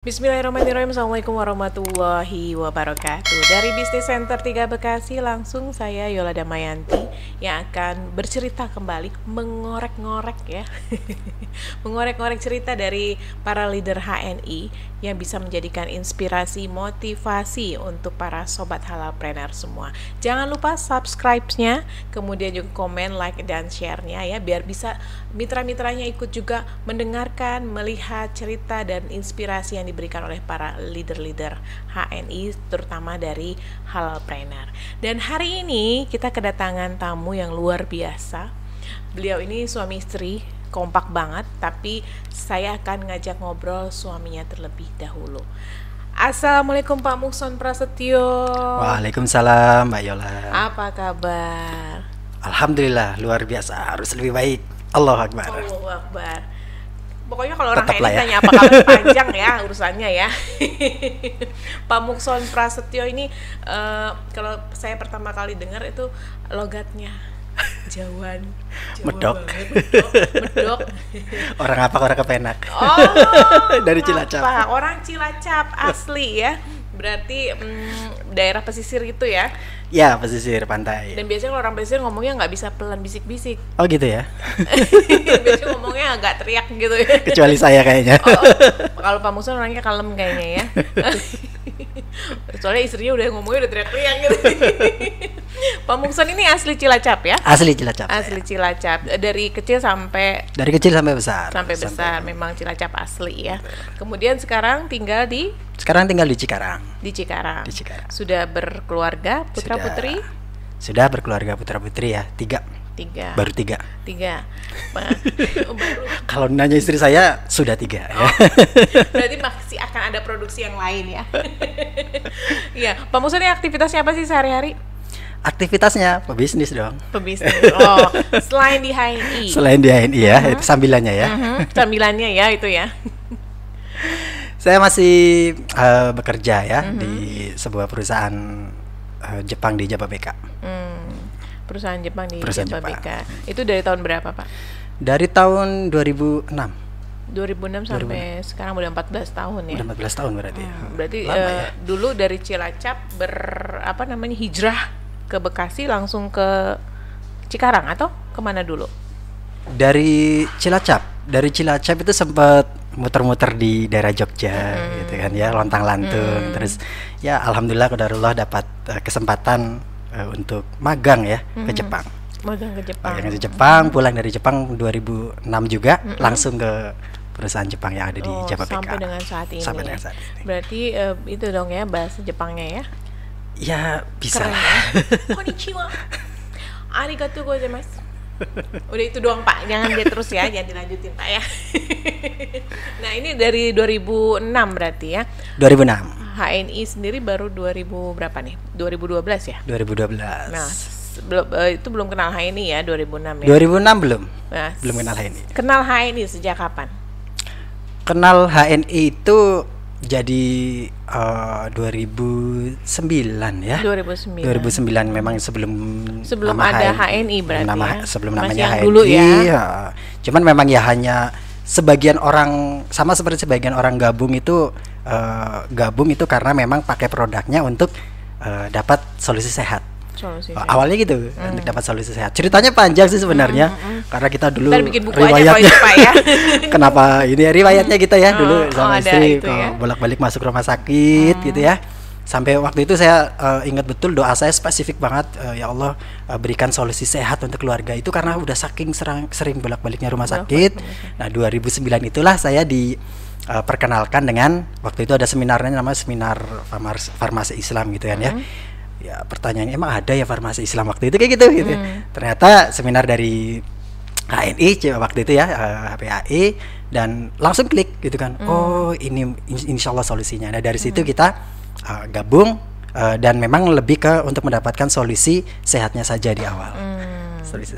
Bismillahirrahmanirrahim. Assalamualaikum warahmatullahi wabarakatuh. Dari Bisnis Center 3 Bekasi, langsung saya Yola Damayanti yang akan bercerita kembali, mengorek-ngorek ya mengorek-ngorek cerita dari para leader HNI yang bisa menjadikan inspirasi, motivasi untuk para sobat halalpreneur semua. Jangan lupa subscribe-nya, kemudian juga komen, like, dan share-nya ya, biar bisa mitra-mitranya ikut juga mendengarkan, melihat cerita dan inspirasi yang diberikan oleh para leader-leader HNI, terutama dari halalpreneur. Dan hari ini kita kedatangan tamu yang luar biasa. Beliau ini suami istri, kompak banget, tapi saya akan ngajak ngobrol suaminya terlebih dahulu. Assalamualaikum Pak Mukson Prasetyo. Waalaikumsalam Mbak Yola. Apa kabar? Alhamdulillah luar biasa, harus lebih baik. Allahu Akbar. Allahu Akbar. Pokoknya kalau orang Tetap lah HNI ya. tanya apa kabar panjang ya urusannya ya. Pak Mukson Prasetyo ini kalau saya pertama kali dengar itu logatnya Jawa Medok. Medok. Orang apa? Orang Kepenak. Oh, Dari Cilacap. apa? Orang Cilacap asli ya. Berarti daerah pesisir gitu ya. Ya, pesisir pantai. Dan biasanya kalau orang pesisir ngomongnya nggak bisa pelan bisik-bisik. Oh gitu ya. Biasanya ngomongnya agak teriak gitu ya. Kecuali saya kayaknya. Kalau Pak Mukson orangnya kalem kayaknya ya. Soalnya istrinya udah ngomongnya udah teriak-teriak gitu. Pak Mukson ini asli Cilacap ya? Asli Cilacap. Asli Cilacap. Dari kecil sampai Dari kecil sampai besar. besar memang Cilacap asli ya. Kemudian sekarang tinggal di Sekarang tinggal di Cikarang. Cikarang. Di Cikarang. Sudah berkeluarga putra-putri? Sudah berkeluarga putra-putri ya, 3. Tiga. Baru 3. Baru. Kalau nanya istri saya sudah 3 ya. Berarti masih akan ada produksi yang lain ya. Iya, Pak Mukson ini aktivitasnya apa sih sehari-hari? Aktivitasnya pebisnis dong. Pebisnis. Oh, selain di HNI. Selain di HNI ya, itu sambilannya ya. Sambilannya ya itu ya. Saya masih bekerja ya di sebuah perusahaan Jepang di Jababeka. Perusahaan Jepang di Perusahaan Jababeka. Itu dari tahun berapa, Pak? Dari tahun 2006. 2006 sampai sekarang udah 14 tahun ya. Udah 14 tahun berarti. Berarti Lama ya. dulu dari Cilacap hijrah ke Bekasi langsung ke Cikarang atau kemana dulu? Dari Cilacap itu sempat muter-muter di daerah Jogja gitu kan ya, lontang-lantung. Terus ya alhamdulillah qadarullah dapat kesempatan untuk magang ya ke Jepang. Magang ke Jepang. Magang ke Jepang, pulang dari Jepang 2006 juga langsung ke perusahaan Jepang yang ada di Jababeka. Sampai dengan saat ini. Sampai dengan saat ini. Berarti itu dong ya bahasa Jepangnya ya. Ya bisa Keren lah. ya. Konnichiwa. Arigatou gozaimasu. Udah itu doang Pak, jangan dia terus ya, jangan dilanjutin Pak ya. Nah ini dari 2006 berarti ya. 2006. HNI sendiri baru 2000 berapa nih? 2012 ya? 2012. Nah itu belum kenal HNI ya 2006 ya? 2006 belum. Nah, Belum kenal HNI. Kenal HNI sejak kapan? Kenal HNI itu jadi 2009 ya. 2009 memang sebelum ada HNI berarti ya? Sebelum Masih namanya yang HNI dulu ya? Cuman memang ya hanya sebagian orang, sama seperti sebagian orang gabung itu karena memang pakai produknya untuk dapat solusi sehat. Awalnya gitu untuk dapat solusi sehat. Ceritanya panjang sih sebenarnya karena kita dulu bikin buku aja kalau itu Pak ya. Kenapa ini ya riwayatnya kita ya dulu sama istri ya? bolak-balik masuk rumah sakit gitu ya. Sampai waktu itu saya ingat betul doa saya spesifik banget, ya Allah berikan solusi sehat untuk keluarga itu karena udah saking sering bolak-baliknya rumah sakit. Nah 2009 itulah saya diperkenalkan dengan, waktu itu ada seminarnya namanya seminar farmasi Islam gitu kan ya. Ya pertanyaannya emang ada ya farmasi Islam waktu itu kayak gitu. Ternyata seminar dari HNI waktu itu ya, HPAI, dan langsung klik gitu kan. Oh ini insyaallah solusinya. Nah dari situ kita gabung dan memang lebih ke untuk mendapatkan solusi sehatnya saja di awal.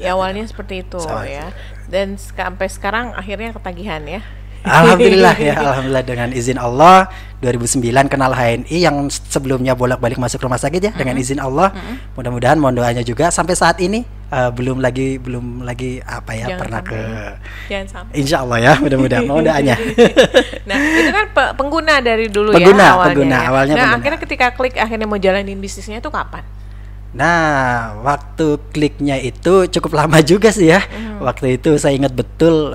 Ya, awalnya seperti itu ya. Dan sampai sekarang akhirnya ketagihan ya. Alhamdulillah ya, alhamdulillah dengan izin Allah 2009 kenal HNI yang sebelumnya bolak-balik masuk rumah sakit ya, dengan izin Allah. Mudah-mudahan mohon doanya juga sampai saat ini belum lagi apa ya, Jangan pernah sampai. Jangan sampai. Insya Allah ya, mudah-mudahan mau doanya. Nah, itu kan pengguna dari dulu Pengguna, ya awalnya. pengguna, awalnya Nah, pengguna. akhirnya ketika klik akhirnya mau jalanin bisnisnya itu kapan? Nah, waktu kliknya itu cukup lama juga sih ya. Waktu itu saya ingat betul,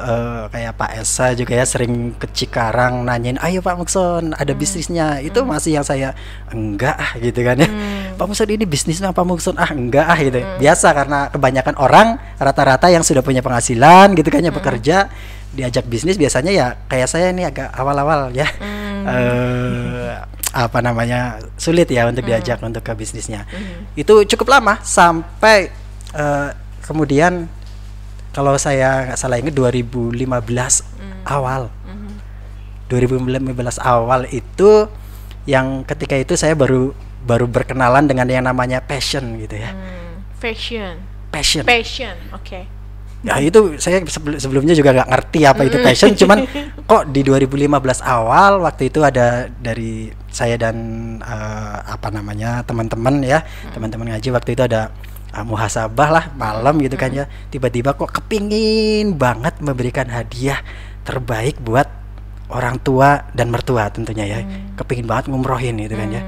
kayak Pak Esa juga ya sering ke Cikarang nanyain, ayo Pak Mukson ada bisnisnya. Itu masih yang saya enggak gitu kan ya. Pak Mukson ini bisnisnya Pak Mukson, enggak gitu. Biasa karena kebanyakan orang rata-rata yang sudah punya penghasilan gitu kan ya, bekerja diajak bisnis biasanya ya kayak saya ini agak awal-awal ya. Apa namanya, sulit ya untuk diajak untuk ke bisnisnya. Itu cukup lama sampai kemudian kalau saya nggak salah ingat 2015 awal. 2015 awal itu yang ketika itu saya baru berkenalan dengan yang namanya passion gitu ya. Passion, oke. Ya itu saya sebelumnya juga nggak ngerti apa itu passion, cuman kok di 2015 awal waktu itu ada dari saya dan apa namanya teman-teman ya, teman-teman ngaji waktu itu ada muhasabah lah malam gitu kan ya, tiba-tiba kok kepingin banget memberikan hadiah terbaik buat orang tua dan mertua tentunya ya, kepingin banget ngumrohin gitu kan ya.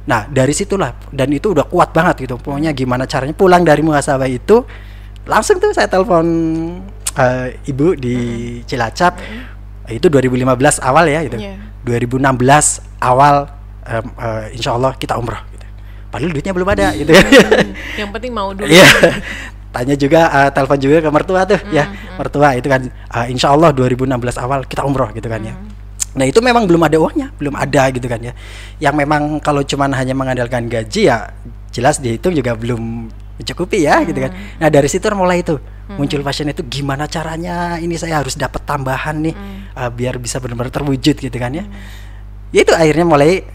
Nah dari situlah, dan itu udah kuat banget gitu, pokoknya gimana caranya pulang dari muhasabah itu langsung tuh saya telepon ibu di Cilacap. Itu 2015 awal ya gitu. 2016 awal insya Allah kita umroh gitu. Padahal duitnya belum ada gitu ya. Yang penting mau dulu. Iya. Tanya juga, telepon juga ke mertua tuh ya. Mertua itu kan insya Allah 2016 awal kita umroh gitu kan ya. Nah itu memang belum ada uangnya, belum ada gitu kan ya. Yang memang kalau cuman hanya mengandalkan gaji ya jelas dihitung juga belum mencukupi ya gitu kan. Nah dari situ mulai itu muncul passion itu, gimana caranya ini saya harus dapat tambahan nih biar bisa benar-benar terwujud gitu kan ya. Ya itu akhirnya mulai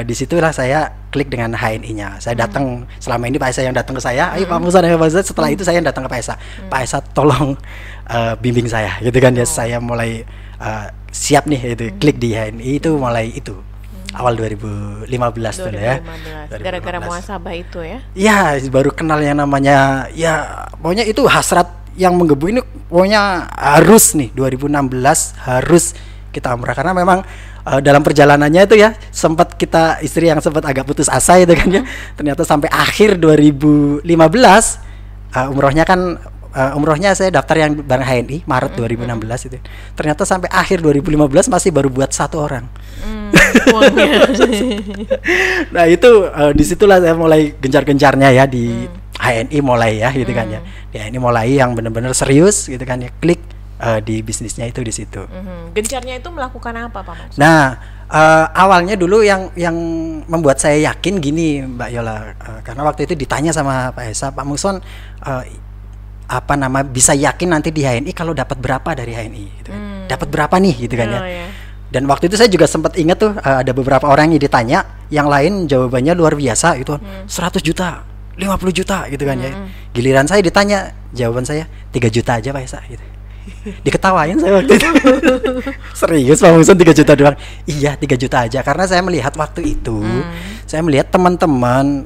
disitulah saya klik dengan HNI-nya. Saya datang, selama ini Pak Esa yang datang ke saya, ayo Pak Musa, setelah itu saya yang datang ke Pak Esa. Pak Esa tolong bimbing saya gitu kan ya. Saya mulai siap nih itu klik di HNI itu mulai itu. Awal 2015 dulu ya. Gara-gara muhasabah itu ya. Ya, baru kenal yang namanya ya, pokoknya itu hasrat yang menggebu ini, pokoknya harus nih 2016 harus kita umrah, karena memang dalam perjalanannya itu ya sempat kita istri yang sempat agak putus asa itu kan ya. Ternyata sampai akhir 2015 umrohnya kan umrohnya saya daftar yang bareng HNI Maret 2016 itu. Ternyata sampai akhir 2015 masih baru buat 1 orang. Nah itu disitulah saya mulai gencar-gencarnya ya di HNI mulai ya gitu kan ya. Di HNI mulai yang benar-benar serius gitu kan ya, klik di bisnisnya itu di situ. Gencarnya itu melakukan apa Pak Mukson? Nah awalnya dulu yang membuat saya yakin gini Mbak Yola, karena waktu itu ditanya sama Pak Esa, Pak Mukson apa nama bisa yakin nanti di HNI kalau dapat berapa dari HNI gitu kan. Dapat berapa nih gitu kan ya. Dan waktu itu saya juga sempat ingat tuh ada beberapa orang yang ditanya, yang lain jawabannya luar biasa itu 100 juta, 50 juta gitu kan ya. Giliran saya ditanya, jawaban saya 3 juta aja Pak Esa gitu. Diketawain saya waktu itu. Serius Pak Mukson 3 juta doang? Iya 3 juta aja, karena saya melihat waktu itu saya melihat teman-teman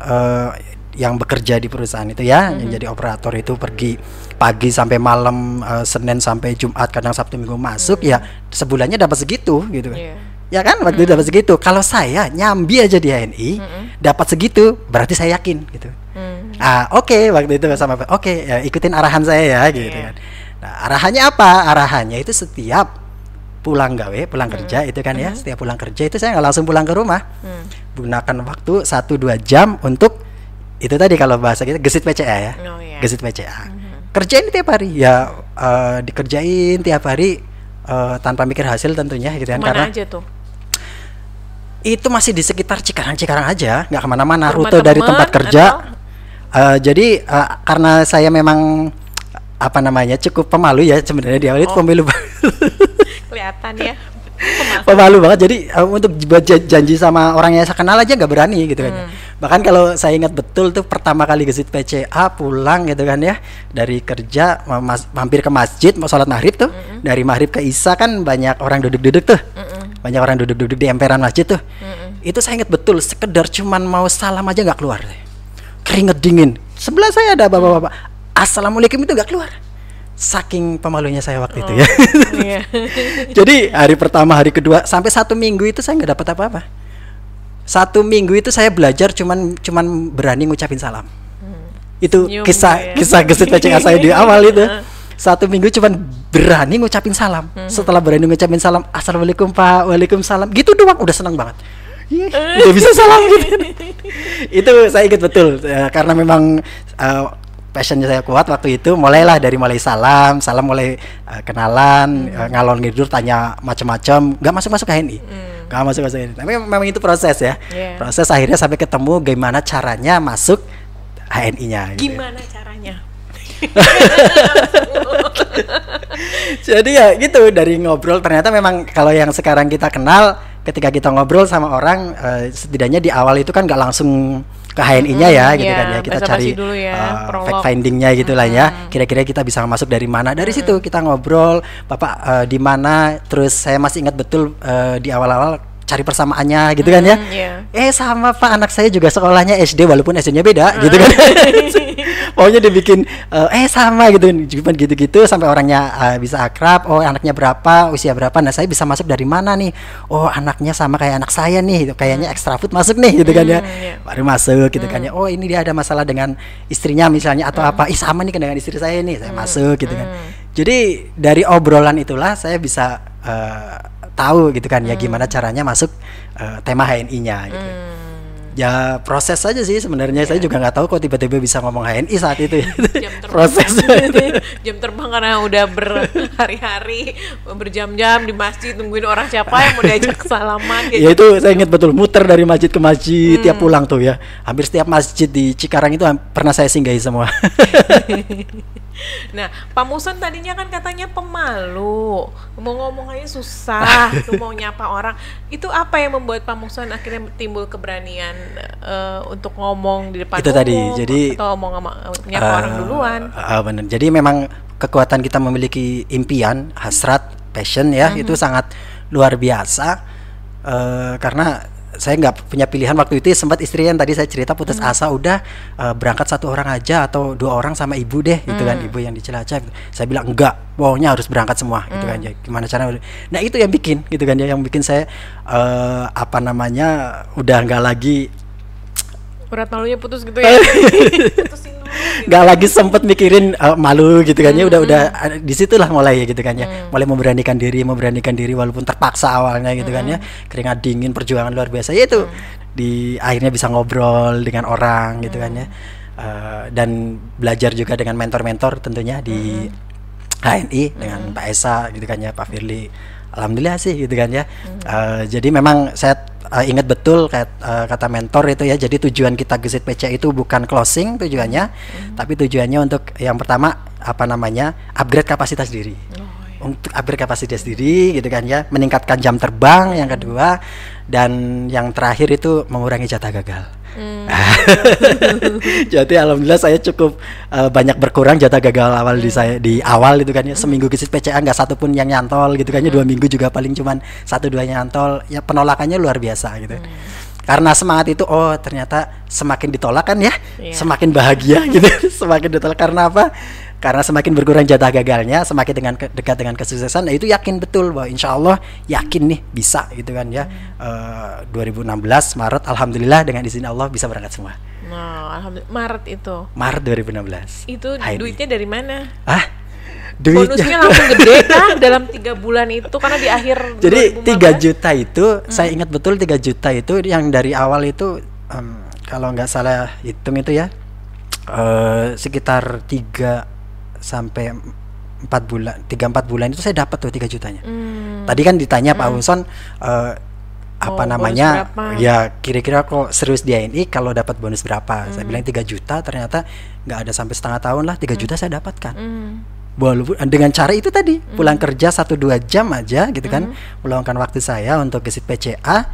yang bekerja di perusahaan itu ya, yang jadi operator itu pergi pagi sampai malam, Senin sampai Jumat, kadang Sabtu Minggu masuk ya sebulannya dapat segitu gitu kan. Ya kan waktu itu dapat segitu. Kalau saya nyambi aja di HNI dapat segitu, berarti saya yakin gitu. Oke, waktu itu sama ya, ikutin arahan saya ya gitu kan. Nah, arahannya apa? Arahannya itu setiap pulang kerja itu kan ya, setiap pulang kerja itu saya nggak langsung pulang ke rumah. Gunakan waktu 1-2 jam untuk itu tadi kalau bahasa kita gesit PCA ya. Gesit PCA. Kerjain tiap hari ya, dikerjain tiap hari tanpa mikir hasil tentunya gitu kan. Kemana Karena aja tuh? itu masih di sekitar Cikarang aja, nggak kemana-mana. Rute dari tempat kerja. Jadi karena saya memang apa namanya cukup pemalu ya sebenarnya di awal itu pemilu. Kelihatan ya. Pemalu banget, jadi untuk buat janji sama orang yang saya kenal aja nggak berani gitu kan. Bahkan kalau saya ingat betul tuh pertama kali gesit PCA pulang gitu kan ya dari kerja, mampir ke masjid mau sholat maghrib tuh. Dari maghrib ke isya kan banyak orang duduk-duduk tuh, banyak orang duduk-duduk di emperan masjid tuh. Itu saya ingat betul, sekedar cuman mau salam aja nggak keluar, keringet dingin. Sebelah saya ada bapak-bapak, assalamualaikum itu nggak keluar, saking pemalunya saya waktu itu ya. Iya. Jadi hari pertama, hari kedua, sampai 1 minggu itu saya nggak dapat apa-apa. 1 minggu itu saya belajar cuman berani ngucapin salam. Itu Senyum kisah gitu ya. gesit PCA saya di awal itu. 1 minggu cuman berani ngucapin salam. Setelah berani ngucapin salam, assalamualaikum Pak, waalaikumsalam, gitu doang udah seneng banget. Udah bisa salam gitu. Itu saya ingat betul karena memang passionnya saya kuat waktu itu. Mulai salam mulai kenalan, ngalor ngidul, tanya macam-macam, nggak masuk HNI, nggak masuk HNI. Tapi memang itu proses ya. Proses akhirnya sampai ketemu gimana caranya masuk HNI-nya. Gitu. Gimana caranya? Jadi ya gitu, dari ngobrol ternyata memang kalau yang sekarang kita kenal, ketika kita ngobrol sama orang setidaknya di awal itu kan nggak langsung ke HNI-nya ya gitu kan ya, kita cari dulu ya, fact finding-nya gitulah ya, kira-kira kita bisa masuk dari mana, dari situ kita ngobrol, Bapak di mana, terus saya masih ingat betul di awal-awal cari persamaannya gitu kan ya. Sama Pak, anak saya juga sekolahnya SD walaupun SD-nya beda gitu kan. Pokoknya dibikin sama gitu, cuman gitu-gitu sampai orangnya bisa akrab. Oh, anaknya berapa, usia berapa, nah saya bisa masuk dari mana nih, oh anaknya sama kayak anak saya nih, kayaknya extra food masuk nih gitu kan ya. Baru masuk gitu kan ya. Oh, ini dia ada masalah dengan istrinya misalnya atau apa, sama nih dengan istri saya nih, saya masuk gitu kan. Jadi dari obrolan itulah saya bisa tahu gitu kan ya gimana caranya masuk tema HNI-nya gitu. Ya proses saja sih sebenarnya. Saya juga nggak tahu kok tiba-tiba bisa ngomong HNI saat itu. Prosesnya itu. Jam terbang karena udah berhari-hari, berjam-jam di masjid nungguin orang siapa yang mau diajak salaman. Ya itu saya ingat betul, muter dari masjid ke masjid tiap pulang tuh ya. Hampir setiap masjid di Cikarang itu pernah saya singgahi semua. Nah, Pak Muson tadinya kan katanya pemalu, mau ngomong aja susah, tuh mau nyapa orang. Itu apa yang membuat Pak Muson akhirnya timbul keberanian untuk ngomong di depan itu umum, tadi, jadi atau ngomong sama nyapa orang duluan? Benar. Jadi memang kekuatan kita memiliki impian, hasrat, passion ya, itu sangat luar biasa. Karena saya nggak punya pilihan waktu itu, sempat istri yang tadi saya cerita putus asa, udah berangkat 1 orang aja atau 2 orang sama ibu deh gitu kan, ibu yang di Cilacap. Saya bilang enggak, pokoknya harus berangkat semua gitu kan ya, gimana caranya. Nah itu yang bikin gitu kan ya, yang bikin saya udah nggak lagi Urat malunya putus gitu ya. Putusin dulu gitu. Nggak lagi sempet mikirin malu gitu kan ya, udah disitulah mulai ya gitu kan ya, mulai memberanikan diri walaupun terpaksa awalnya gitu kan ya, keringat dingin, perjuangan luar biasa ya itu. Di akhirnya bisa ngobrol dengan orang gitu kan ya, dan belajar juga dengan mentor-mentor tentunya di HNI dengan Pak Esa gitu kan ya, Pak Firly, alhamdulillah sih gitu kan ya. Jadi memang saya ingat betul kata mentor itu ya, jadi tujuan kita Gesit PCA itu bukan closing tujuannya, tapi tujuannya untuk yang pertama upgrade kapasitas diri. Untuk upgrade kapasitas diri gitu kan ya, meningkatkan jam terbang yang kedua, dan yang terakhir itu mengurangi jatah gagal. Jadi alhamdulillah saya cukup banyak berkurang jatah gagal awal di awal itu kan ya. Seminggu Gesit PCA nggak satu pun yang nyantol gitu kan ya, 2 minggu juga paling cuman 1-2 nyantol ya, penolakannya luar biasa gitu. Karena semangat itu, oh ternyata semakin ditolak kan ya, semakin bahagia gitu. Semakin ditolak karena apa? Karena semakin berkurang jatah gagalnya, semakin dekat dengan kesuksesan. Nah itu yakin betul bahwa insya Allah yakin nih bisa gitu kan ya. 2016 Maret alhamdulillah dengan izin Allah bisa berangkat semua. Nah, alhamdulillah. Maret itu. Maret 2016. Itu duitnya dari mana? Duitnya bonusnya langsung gede kan dalam 3 bulan itu, karena di akhir jadi 3 juta itu saya ingat betul, 3 juta itu yang dari awal itu kalau nggak salah hitung itu ya sekitar 3 sampai 4 bulan, 3-4 bulan itu saya dapat tuh 3 jutanya. Tadi kan ditanya Pak Muson ya kira-kira kok serius di HNI kalau dapat bonus berapa? Saya bilang 3 juta, ternyata nggak ada sampai setengah tahun lah 3 juta saya dapatkan. Walaupun dengan cara itu tadi, pulang kerja 1-2 jam aja gitu kan, meluangkan waktu saya untuk Gesit PCA,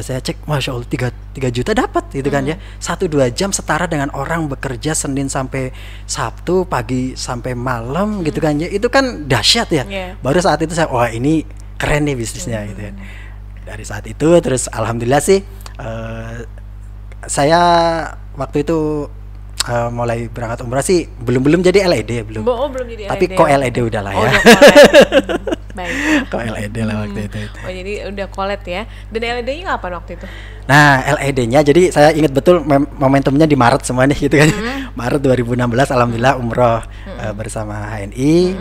saya cek, Masya Allah 3 juta dapat gitu kan ya, 1-2 jam setara dengan orang bekerja Senin sampai Sabtu pagi sampai malam gitu kan ya, itu kan dahsyat ya. Baru saat itu saya, wah ini keren nih bisnisnya gitu kan. Dari saat itu terus alhamdulillah sih saya waktu itu mulai berangkat umrah sih belum jadi LED belum. Belum jadi Tapi LED. kok LED udah lah ya. Udah collab. Baik. Kok LED lah waktu itu. Oh jadi udah collab ya. Dan LED-nya kapan waktu itu? Nah, LED-nya jadi saya ingat betul momentumnya di Maret semua nih gitu kan. Maret 2016 alhamdulillah umroh bersama HNI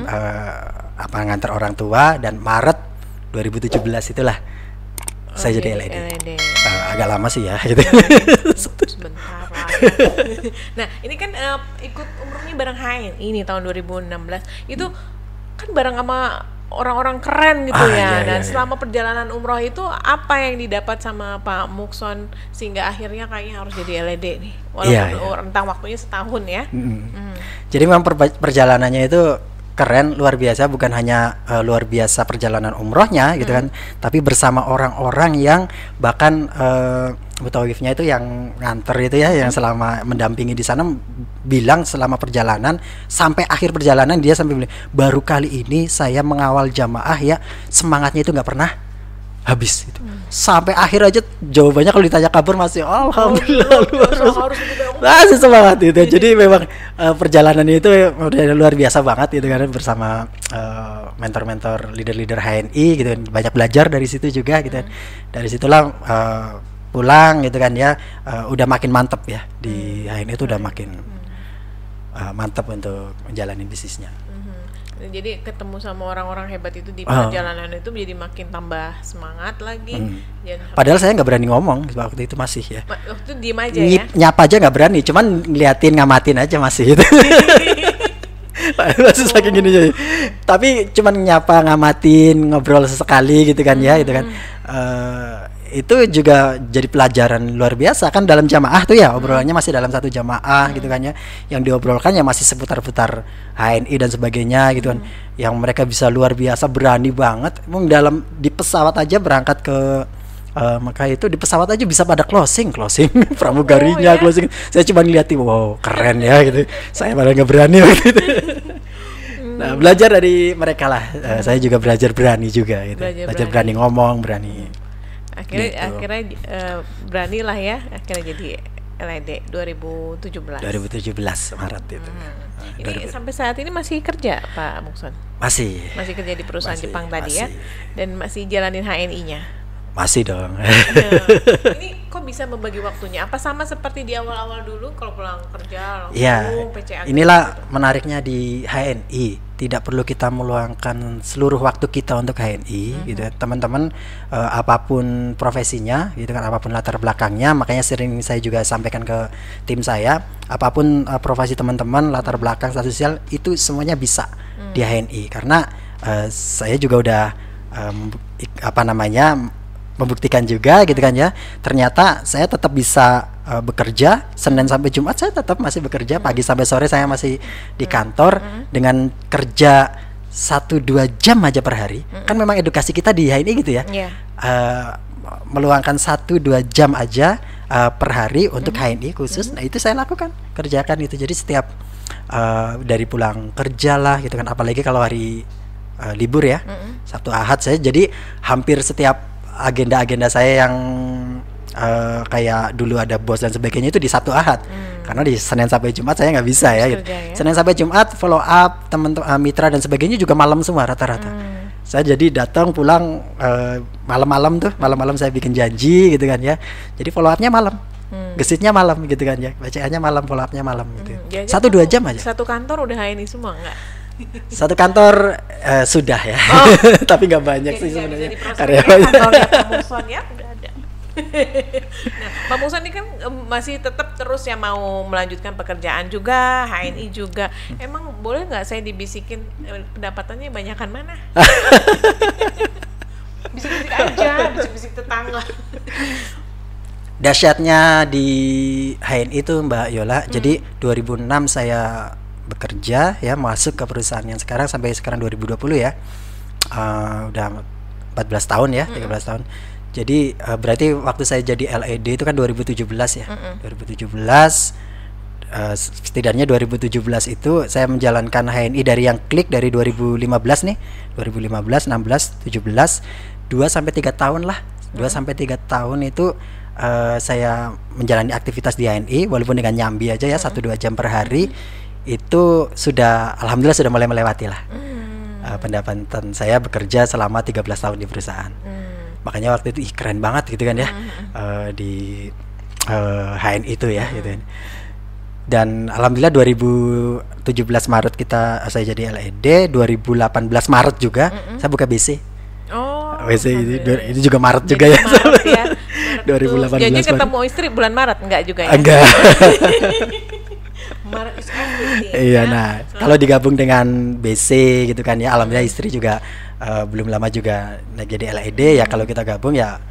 ngantar orang tua, dan Maret 2017 itulah saya jadi LED. Agak lama sih ya gitu. Sebentar lah ya. Nah ini kan ikut umrohnya bareng HNI ini tahun 2016. Itu kan bareng sama orang-orang keren gitu ya. Iya, Dan iya. selama perjalanan umroh itu apa yang didapat sama Pak Mukson sehingga akhirnya kayaknya harus jadi LED nih, walaupun rentang waktunya setahun ya. Jadi memang perjalanannya itu keren, luar biasa, bukan hanya luar biasa perjalanan umrohnya gitu kan, tapi bersama orang-orang yang bahkan mutawifnya itu yang nganter itu ya, yang selama mendampingi di sana bilang selama perjalanan sampai akhir perjalanan dia sampai bilang, baru kali ini saya mengawal jamaah ya semangatnya itu nggak pernah habis gitu. Sampai akhir aja jawabannya kalau ditanya kabar masih alhamdulillah masih semangat itu. Jadi memang perjalanan itu udah luar biasa banget gitu kan, bersama mentor-mentor leader-leader HNI gitu kan. Banyak belajar dari situ juga gitu kan. Dari situlah pulang gitu kan ya, udah makin mantep ya di HNI itu, udah makin mantap untuk menjalani bisnisnya. Jadi ketemu sama orang-orang hebat itu di perjalanan itu jadi makin tambah semangat lagi. Padahal saya nggak berani ngomong waktu itu masih ya. Waktu itu diem aja ya. Nyapa aja nggak berani, cuman ngeliatin ngamatin aja masih gitu. Masih saking gini. Tapi cuman nyapa ngamatin ngobrol sesekali gitu kan ya, gitu kan. Itu juga jadi pelajaran luar biasa kan dalam jamaah tuh ya, obrolannya masih dalam satu jamaah gitu kan ya, yang diobrolkan ya masih seputar-putar HNI dan sebagainya gitu kan, yang mereka bisa luar biasa berani banget. Emang dalam di pesawat aja berangkat ke Mekah itu, di pesawat aja bisa pada closing pramugarinya, closing. Saya cuma ngeliatin, wow keren ya gitu, saya malah nggak berani gitu. Nah, belajar dari mereka lah, saya juga belajar berani juga gitu, belajar berani ngomong, berani. Akhirnya beranilah ya, akhirnya jadi LED 2017 Maret itu. Ini sampai saat ini masih kerja Pak Mukson? Masih kerja di perusahaan Jepang tadi ya, dan masih jalanin HNI-nya? Masih dong. Ini kok bisa membagi waktunya? Apa sama seperti di awal-awal dulu kalau pulang kerja langsung PCA? Inilah gitu. Menariknya di HNI, tidak perlu kita meluangkan seluruh waktu kita untuk HNI gitu ya. Teman-teman apapun profesinya gitu kan, apapun latar belakangnya, makanya sering saya juga sampaikan ke tim saya, apapun profesi teman-teman, latar belakang status sosial itu semuanya bisa di HNI, karena saya juga udah membuktikan juga gitu kan ya, ternyata saya tetap bisa bekerja Senin sampai Jumat, saya tetap masih bekerja pagi sampai sore, saya masih di kantor dengan kerja 1-2 jam aja per hari. Kan memang edukasi kita di HNI gitu ya, meluangkan 1-2 jam aja per hari untuk HNI khusus. Nah itu saya lakukan, kerjakan itu. Jadi setiap dari pulang kerja lah gitu kan, apalagi kalau hari libur ya, Sabtu Ahad, saya jadi hampir setiap agenda-agenda saya yang kayak dulu ada bos dan sebagainya itu di Sabtu Ahad, karena di Senin sampai Jumat saya nggak bisa ya, gitu. Senin sampai Jumat follow up teman-teman mitra dan sebagainya juga malam semua rata-rata. Saya jadi datang pulang malam-malam saya bikin janji gitu kan ya, jadi follow upnya malam, gesitnya malam gitu kan ya, bacaannya malam, follow upnya malam gitu. 1-2 jam aja. Satu kantor udah HNI semua nggak? Satu kantor sudah ya, tapi nggak banyak sih sebenarnya karyawannya. Kantornya Pak Mukson ya udah ada. Nah, Pak Mukson ini kan masih tetap terus ya mau melanjutkan pekerjaan juga, HNI juga. Emang boleh nggak saya dibisikin pendapatannya banyakan mana? Bisik-bisik aja, bisik-bisik tetangga. Dahsyatnya di HNI itu Mbak Yola, jadi 2006 saya bekerja ya, masuk ke perusahaan yang sekarang sampai sekarang 2020 ya, udah 14 tahun ya, 13 tahun. Jadi berarti waktu saya jadi LED itu kan 2017 ya, 2017 setidaknya 2017 itu saya menjalankan HNI dari yang klik dari 2015 nih, 2015, 16, 17, 2-3 tahun lah, 2-3 tahun itu saya menjalani aktivitas di HNI walaupun dengan nyambi aja ya 1-2 jam per hari, itu sudah alhamdulillah sudah mulai melewati lah pendapatan saya bekerja selama 13 tahun di perusahaan. Makanya waktu itu keren banget gitu kan ya, di HNI itu ya gitu. Dan alhamdulillah 2017 Maret saya jadi LED, 2018 Maret juga saya buka BC. BC ini juga Maret juga ya. Maret ya. 2018. Jadi ketemu istri bulan Maret enggak juga ya? Enggak. Maret is everything. Iya, nah kalau digabung dengan BC gitu kan ya, alhamdulillah istri juga belum lama juga jadi LED ya, kalau kita gabung ya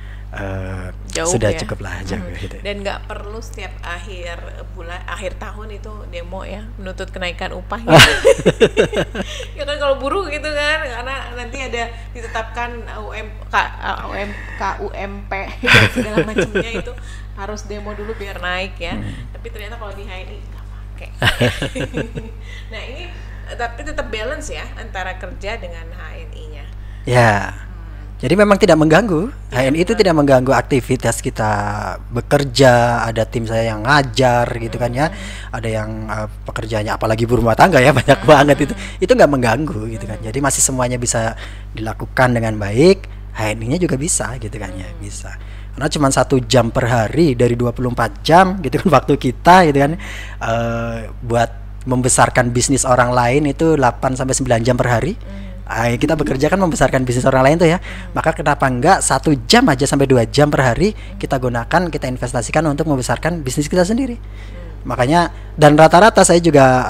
sudah ya? cukup lah jauh gitu. Dan nggak perlu setiap akhir tahun itu demo ya, menuntut kenaikan upah gitu. Ya kan kalau buruh gitu kan, karena nanti ada ditetapkan KUMP dan segala macamnya, itu harus demo dulu biar naik ya. Tapi ternyata kalau di HNI nggak pakai. Nah ini tapi tetap balance ya antara kerja dengan HNI-nya. Ya. Jadi memang tidak mengganggu. HNI itu tidak mengganggu aktivitas kita bekerja. Ada tim saya yang ngajar gitu kan ya. Ada yang pekerjaannya apalagi ibu rumah tangga ya, banyak banget itu. Itu nggak mengganggu gitu kan. Jadi masih semuanya bisa dilakukan dengan baik. HNI-nya juga bisa gitu kan ya, bisa. Karena cuma 1 jam per hari dari 24 jam gitu kan waktu kita gitu kan, buat membesarkan bisnis orang lain itu 8-9 jam per hari. Kita bekerja kan membesarkan bisnis orang lain tuh ya. Maka kenapa enggak 1 jam aja sampai 2 jam per hari kita gunakan, kita investasikan untuk membesarkan bisnis kita sendiri. Makanya, dan rata-rata saya juga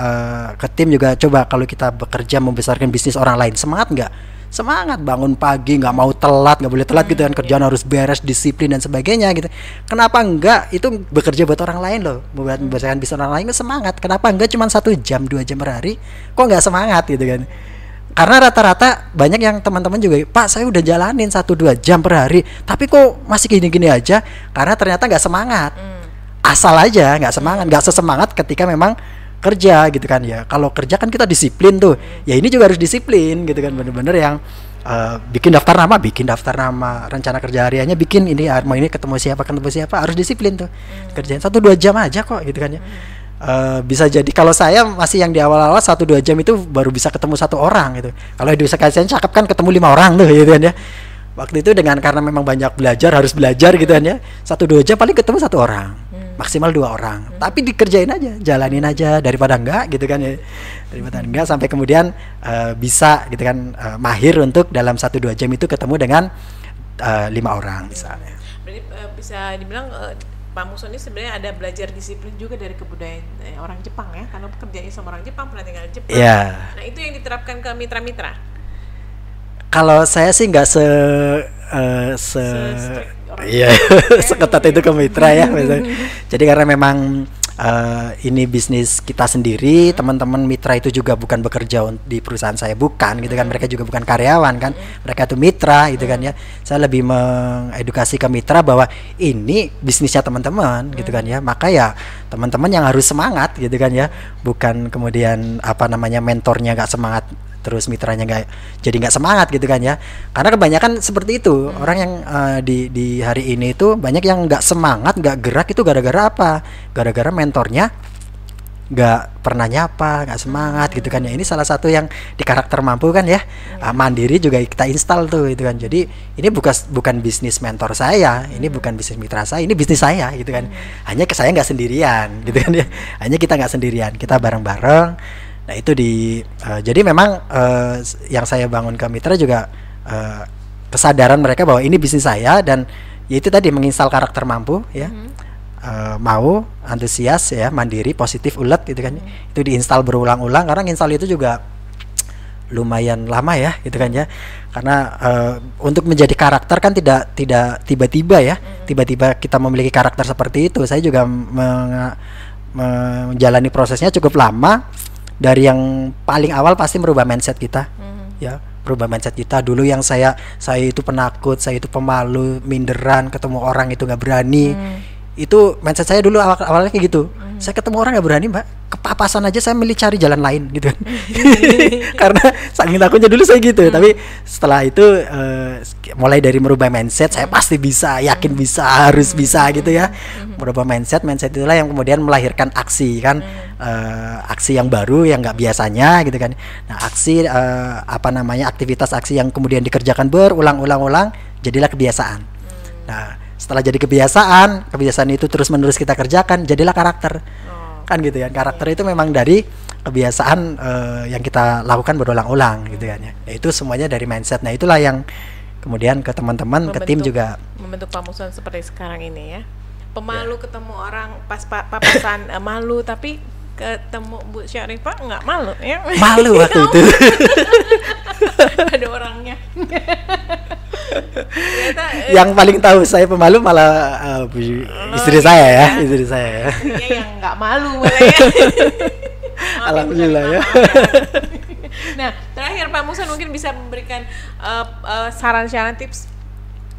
ke tim juga coba, kalau kita bekerja membesarkan bisnis orang lain, semangat enggak? Semangat, bangun pagi, nggak mau telat, nggak boleh telat gitu kan, kerjaan harus beres, disiplin dan sebagainya gitu. Kenapa enggak? Itu bekerja buat orang lain loh, buat membesarkan bisnis orang lain, semangat. Kenapa enggak cuma 1 jam, 2 jam per hari? Kok nggak semangat gitu kan? Karena rata-rata banyak yang teman-teman juga, Pak saya udah jalanin 1-2 jam per hari, tapi kok masih gini-gini aja. Karena ternyata nggak semangat, asal aja nggak semangat, nggak sesemangat ketika memang kerja gitu kan ya. Kalau kerja kan kita disiplin tuh, ya ini juga harus disiplin gitu kan, bener-bener yang bikin daftar nama, rencana kerja hariannya bikin, ini mau ini ketemu siapa, harus disiplin tuh. Kerjain 1-2 jam aja kok gitu kan ya. Bisa jadi kalau saya masih yang di awal-awal 1-2 jam itu baru bisa ketemu 1 orang gitu. Kalau di usaha saya cakep kan ketemu 5 orang tuh gitu kan ya. Waktu itu karena memang banyak harus belajar gitu kan ya, 1-2 jam paling ketemu 1 orang, maksimal 2 orang. Tapi dikerjain aja, jalanin aja daripada enggak gitu kan ya. Daripada enggak sampai kemudian bisa gitu kan, mahir untuk dalam 1-2 jam itu ketemu dengan 5 orang misalnya. Berarti bisa dibilang Pak Muson ini sebenarnya ada belajar disiplin juga dari kebudayaan orang Jepang ya, karena pekerjaannya sama orang Jepang, pernah tinggal di Jepang. Yeah. Nah itu yang diterapkan ke mitra-mitra. Kalau saya sih nggak seketat itu ke mitra ya. Jadi karena memang ini bisnis kita sendiri, teman-teman mitra itu juga bukan bekerja di perusahaan saya, bukan gitu kan, mereka juga bukan karyawan kan, mereka itu mitra gitu kan ya. Saya lebih mengedukasi ke mitra bahwa ini bisnisnya teman-teman gitu kan ya, maka ya teman-teman yang harus semangat gitu kan ya, bukan kemudian mentornya nggak semangat terus mitranya nggak semangat gitu kan ya. Karena kebanyakan seperti itu orang yang di hari ini itu banyak yang nggak semangat, nggak gerak, itu gara-gara apa? Gara-gara mentornya nggak pernah nyapa, nggak semangat gitu kan ya. Ini salah satu yang di karakter mampu kan ya. Mandiri juga kita install tuh gitu kan. Jadi ini bukan bisnis mentor saya, ini bukan bisnis mitra saya, ini bisnis saya gitu kan. Hanya saya nggak sendirian gitu kan ya. Hanya kita nggak sendirian, kita bareng-bareng. Nah itu jadi memang yang saya bangun ke mitra juga kesadaran mereka bahwa ini bisnis saya, dan yaitu tadi menginstal karakter mampu ya, mau, antusias ya, mandiri, positif, ulet gitu kan. Itu diinstal berulang-ulang, karena install itu juga lumayan lama ya gitu kan ya. Karena untuk menjadi karakter kan tidak tiba-tiba ya, tiba-tiba kita memiliki karakter seperti itu. Saya juga menjalani prosesnya cukup lama. Dari yang paling awal pasti merubah mindset kita, ya, merubah mindset kita. Dulu yang saya itu penakut, saya itu pemalu, minderan, ketemu orang itu nggak berani. Itu mindset saya dulu awalnya kayak gitu. Saya ketemu orang nggak berani, Mbak. kepapasan aja saya milih cari jalan lain gitu kan. Karena saking takutnya dulu saya gitu. Tapi setelah itu mulai dari merubah mindset, saya pasti bisa, yakin bisa, harus bisa gitu ya. Merubah mindset itulah yang kemudian melahirkan aksi kan. Aksi yang baru yang nggak biasanya gitu kan. Nah, aksi aktivitas aksi yang kemudian dikerjakan berulang-ulang jadilah kebiasaan. Nah, setelah jadi kebiasaan itu terus menerus kita kerjakan, jadilah karakter. Kan gitu kan. Karakter itu memang dari kebiasaan yang kita lakukan berulang-ulang gitu kan ya. Nah, itu semuanya dari mindset. Nah, itulah yang kemudian ke teman-teman, ke tim juga membentuk Pak Muson seperti sekarang ini ya. Pemalu ketemu orang pas papasan malu, tapi ketemu Bu Syarifah nggak malu ya? Malu waktu itu. Ada orangnya. Ternyata, yang paling tahu saya pemalu malah istri saya ya. Yang nggak malu malah ya. Alhamdulillah ya. Nah, terakhir Pak Muson mungkin bisa memberikan saran-saran tips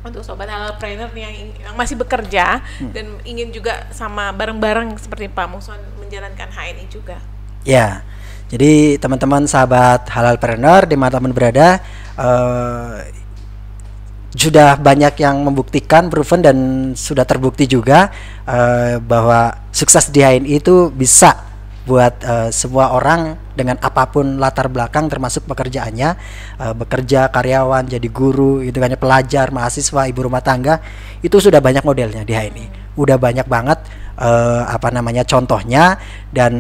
untuk sobat halalpreneur yang masih bekerja dan ingin juga sama bareng-bareng seperti Pak Muson menjalankan HNI juga. Ya, jadi teman-teman sahabat halalpreneur di mana teman berada, sudah banyak yang membuktikan, proven dan sudah terbukti juga bahwa sukses di HNI itu bisa buat semua orang dengan apapun latar belakang termasuk pekerjaannya, bekerja, karyawan, jadi guru, itu kan, pelajar, mahasiswa, ibu rumah tangga, itu sudah banyak modelnya di HNI. Udah banyak banget contohnya, dan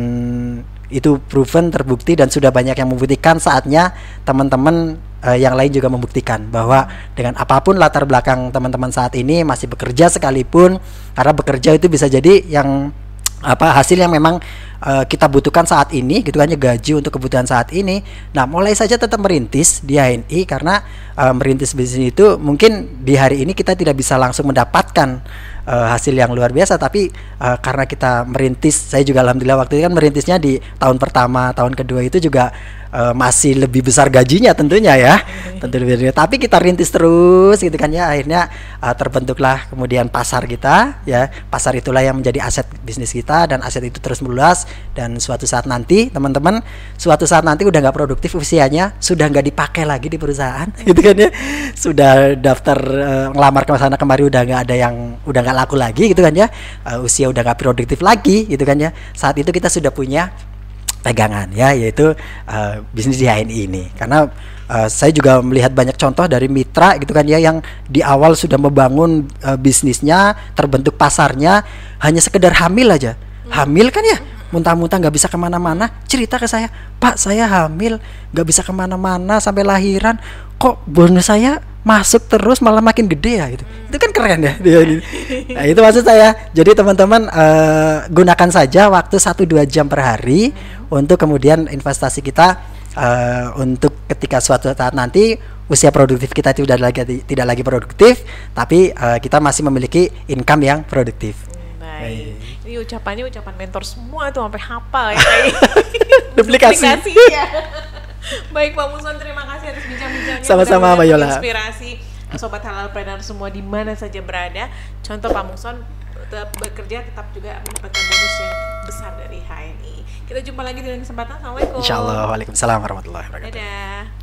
itu proven, terbukti, dan sudah banyak yang membuktikan. Saatnya teman-teman yang lain juga membuktikan bahwa dengan apapun latar belakang teman-teman saat ini masih bekerja sekalipun, karena bekerja itu bisa jadi yang hasil yang memang kita butuhkan saat ini gitu kan, gaji untuk kebutuhan saat ini. Nah, mulai saja tetap merintis di HNI, karena merintis bisnis itu mungkin di hari ini kita tidak bisa langsung mendapatkan hasil yang luar biasa, tapi karena kita merintis, saya juga alhamdulillah waktu itu kan merintisnya di tahun pertama, tahun kedua itu juga masih lebih besar gajinya tentunya ya. Tentu lebih, tapi kita rintis terus gitu kan ya, akhirnya terbentuklah kemudian pasar kita ya. Pasar itulah yang menjadi aset bisnis kita, dan aset itu terus meluas, dan suatu saat nanti teman-teman, udah nggak produktif usianya, sudah nggak dipakai lagi di perusahaan gitu kan ya, sudah daftar ngelamar ke sana kemari udah nggak ada yang, udah nggak laku lagi gitu kan ya, usia udah nggak produktif lagi gitu kan ya. Saat itu kita sudah punya pegangan ya, yaitu bisnis di HNI ini. Karena saya juga melihat banyak contoh dari mitra gitu kan ya, yang di awal sudah membangun bisnisnya, terbentuk pasarnya, hanya sekedar hamil aja. Hamil kan ya, muntah-muntah nggak bisa kemana-mana, cerita ke saya, Pak saya hamil nggak bisa kemana-mana sampai lahiran, kok bonus saya masuk terus malah makin gede ya gitu. Itu kan keren ya dia gitu. Nah, itu maksud saya. Jadi teman-teman gunakan saja waktu 1-2 jam per hari untuk kemudian investasi kita, untuk ketika suatu saat nanti usia produktif kita tidak lagi produktif, tapi kita masih memiliki income yang produktif. Baik. Ini ucapan mentor semua tuh sampai hafal ya. Duplikasi ya. Baik Pak Muson, terima kasih atas bincang-bincangnya. Sama-sama Mbak Yola. Inspirasi sobat halalpreneur semua di mana saja berada. Contoh Pak Muson tetap bekerja, tetap juga mendapatkan bonus yang besar dari HNI. Kita jumpa lagi di lain kesempatan. Assalamualaikum. Insyaallah. Waalaikumsalam warahmatullahi wabarakatuh. Dadah.